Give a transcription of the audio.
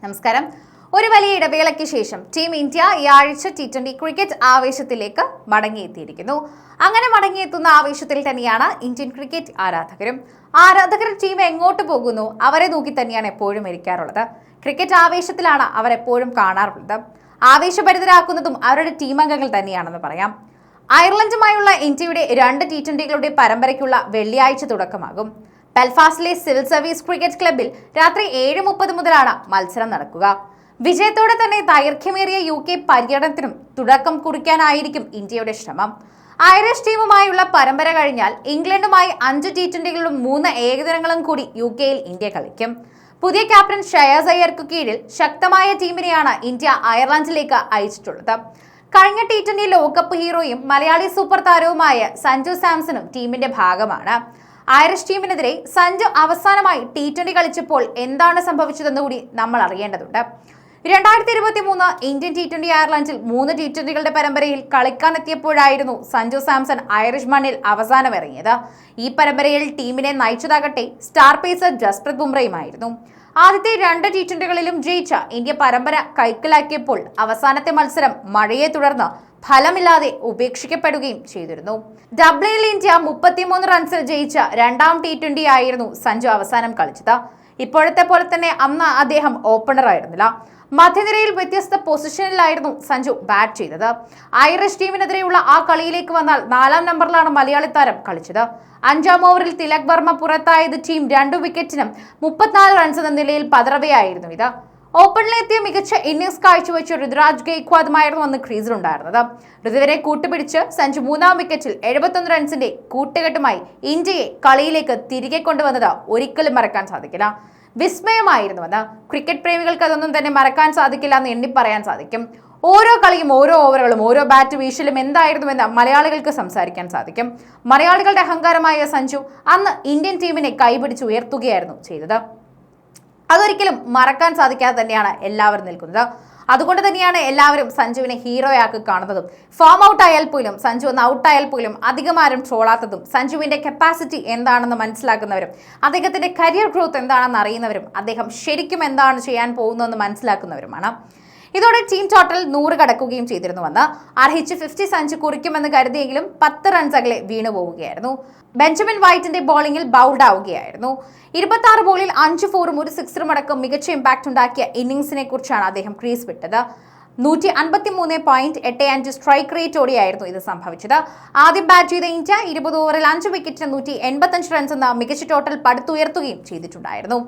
നമസ്കാരം. ഒരു വലിയ ഇടവേളയ്ക്ക് ശേഷം ടീം ഇന്ത്യ ഈ ആഴ്ച T20 ക്രിക്കറ്റ് ആവേശത്തിലേക്ക് മടങ്ങിയെത്തിയിരിക്കുന്നു. അങ്ങനെ മടങ്ങിയെത്തുന്ന ആവേശത്തിൽ തന്നെയാണ് ഇന്ത്യൻ ക്രിക്കറ്റ് ആരാധകരും ടീം എങ്ങോട്ട് പോകുന്നു അവരെ നോക്കി തന്നെയാണ് എപ്പോഴും ഇരിക്കാറുള്ളത്. ക്രിക്കറ്റ് ആവേശത്തിലാണ് അവരെപ്പോഴും കാണാറുള്ളത്. ആവേശഭരിതരാക്കുന്നതും അവരുടെ ടീം അംഗങ്ങൾ തന്നെയാണെന്ന് പറയാം. അയർലൻഡുമായുള്ള ഇന്ത്യയുടെ 2 T20കളുടെ പരമ്പരയ്ക്കുള്ള വെള്ളിയാഴ്ച തുടക്കമാകും. ബെൽഫാസ്റ്റിലെ സിവിൽ സർവീസ് ക്രിക്കറ്റ് ക്ലബ്ബിൽ രാത്രി 7:30 മുതലാണ് മത്സരം നടക്കുക. വിജയത്തോടെ തന്നെ ദൈർഘ്യമേറിയ UK പര്യടനത്തിനും തുടക്കം കുറിക്കാനായിരിക്കും ഇന്ത്യയുടെ ശ്രമം. ഐറിഷ് ടീമുമായുള്ള പരമ്പര കഴിഞ്ഞാൽ ഇംഗ്ലണ്ടുമായി 5 T20കളും 3 ഏകദിനങ്ങളും കൂടി UKയിൽ ഇന്ത്യ കളിക്കും. പുതിയ ക്യാപ്റ്റൻ ശ്രേയസ് അയ്യർക്ക് കീഴിൽ ശക്തമായ ടീമിനെയാണ് ഇന്ത്യ അയർലൻഡിലേക്ക് അയച്ചിട്ടുള്ളത്. കഴിഞ്ഞ T20 ലോകകപ്പ് ഹീറോയും മലയാളി സൂപ്പർ താരവുമായ സഞ്ജു സാംസണും ടീമിന്റെ ഭാഗമാണ്. ഐറിഷ് ടീമിനെതിരെ സഞ്ജു അവസാനമായി T20 കളിച്ചപ്പോൾ എന്താണ് സംഭവിച്ചതെന്ന് കൂടി നമ്മൾ അറിയേണ്ടതുണ്ട്. 2023 ഇന്ത്യൻ T20 അയർലൻഡിൽ 3 T20കളുടെ പരമ്പരയിൽ കളിക്കാനെത്തിയപ്പോഴായിരുന്നു സഞ്ജു സാംസൺ ഐറിഷ് മണ്ണിൽ അവസാനം ഇറങ്ങിയത്. ഈ പരമ്പരയിൽ ടീമിനെ നയിച്ചതാകട്ടെ സ്റ്റാർ പേസർ ജസ്പ്രീത് ബുംറയുമായിരുന്നു. ആദ്യത്തെ 2 T20കളിലും ജയിച്ച ഇന്ത്യ പരമ്പര കൈക്കലാക്കിയപ്പോൾ അവസാനത്തെ മത്സരം മഴയെ തുടർന്ന് ഫലമില്ലാതെ ഉപേക്ഷിക്കപ്പെടുകയും ചെയ്തിരുന്നു. ഡബ്ലിനിൽ ഇന്ത്യ 33 റൺസിൽ ജയിച്ച 2ാം T20 ആയിരുന്നു സഞ്ജു അവസാനം കളിച്ചത്. ഇപ്പോഴത്തെ പോലെ തന്നെ അന്ന് അദ്ദേഹം ഓപ്പണർ ആയിരുന്നില്ല. മധ്യനിരയിൽ വ്യത്യസ്ത പൊസിഷനിലായിരുന്നു സഞ്ജു ബാറ്റ് ചെയ്തത്. ഐറിഷ് ടീമിനെതിരെയുള്ള ആ കളിയിലേക്ക് വന്നാൽ 4ാം നമ്പറിലാണ് മലയാളി താരം കളിച്ചത്. 5ാം ഓവറിൽ തിലക് വർമ്മ പുറത്തായത് ടീം 2 വിക്കറ്റിനും 34 റൺസ് എന്ന നിലയിൽ പതറവെയായിരുന്നു ഇത്. ഓപ്പണിലെത്തിയ മികച്ച ഇന്നിംഗ്സ് കാഴ്ചവെച്ച ഋതുരാജ് ഗെയ്ക്വാദുമായിരുന്നു അന്ന് ക്രീസിലുണ്ടായിരുന്നത്. ഋതുവിനെ കൂട്ടുപിടിച്ച് സഞ്ജു 3ാം വിക്കറ്റിൽ 71 റൺസിന്റെ കൂട്ടുകെട്ടുമായി ഇന്ത്യയെ കളിയിലേക്ക് തിരികെ കൊണ്ടുവന്നത് ഒരിക്കലും മറക്കാൻ സാധിക്കില്ല. വിസ്മയമായിരുന്നുവെന്ന് ക്രിക്കറ്റ് പ്രേമികൾക്ക് അതൊന്നും തന്നെ മറക്കാൻ സാധിക്കില്ല എന്ന് എണ്ണി പറയാൻ സാധിക്കും. ഓരോ കളിയും ഓരോ ഓവറുകളും ഓരോ ബാറ്റ് വീശലും എന്തായിരുന്നുവെന്ന് മലയാളികൾക്ക് സംസാരിക്കാൻ സാധിക്കും. മലയാളികളുടെ അഹങ്കാരമായ സഞ്ജു അന്ന് ഇന്ത്യൻ ടീമിനെ കൈപിടിച്ച് ഉയർത്തുകയായിരുന്നു ചെയ്തത്. അതൊരിക്കലും മറക്കാൻ സാധിക്കാതെ തന്നെയാണ് എല്ലാവരും നിൽക്കുന്നത്. അതുകൊണ്ട് തന്നെയാണ് എല്ലാവരും സഞ്ജുവിനെ ഹീറോയാക്കി കാണുന്നതും. ഫോം ഔട്ട് ആയാൽ പോലും സഞ്ജു ഒന്ന് ഔട്ടായാൽ പോലും അധികമാരും ട്രോളാത്തതും സഞ്ജുവിന്റെ കപ്പാസിറ്റി എന്താണെന്ന് മനസ്സിലാക്കുന്നവരും അദ്ദേഹത്തിന്റെ കരിയർ ഗ്രോത്ത് എന്താണെന്ന് അറിയുന്നവരും അദ്ദേഹം ശരിക്കും എന്താണ് ചെയ്യാൻ പോകുന്നതെന്ന് മനസ്സിലാക്കുന്നവരുമാണ്. ഇതോടെ ടീം ടോട്ടൽ 100 കടക്കുകയും ചെയ്തിരുന്നുവെന്ന് അർഹിച്ച് 50 സഞ്ജു കുറിക്കുമെന്ന് കരുതിയെങ്കിലും 10 റൺസ് അകലെ വീണു പോവുകയായിരുന്നു. Benjamin വൈറ്റിന്റെ ബോളിംഗിൽ bowled ആവുകയായിരുന്നു. 26 ബോളിൽ 5 4ഉം 1 6ഉം അടക്കം മികച്ച ഇമ്പാക്ട് ഉണ്ടാക്കിയ ഇന്നിംഗ്സിനെ കുറിച്ചാണ് അദ്ദേഹം ക്രീസ് വിട്ടത്. 153.85 സ്ട്രൈക്ക് റേറ്റോടെയായിരുന്നു ഇത് സംഭവിച്ചത്. ആദ്യം ബാറ്റ് ചെയ്ത ഇന്ത്യ 20 ഓവറിൽ 5 വിക്കറ്റിന് 185 റൺസ് എന്ന മികച്ച ടോട്ടൽ പടുത്തുയർത്തുകയും ചെയ്തിട്ടുണ്ടായിരുന്നു.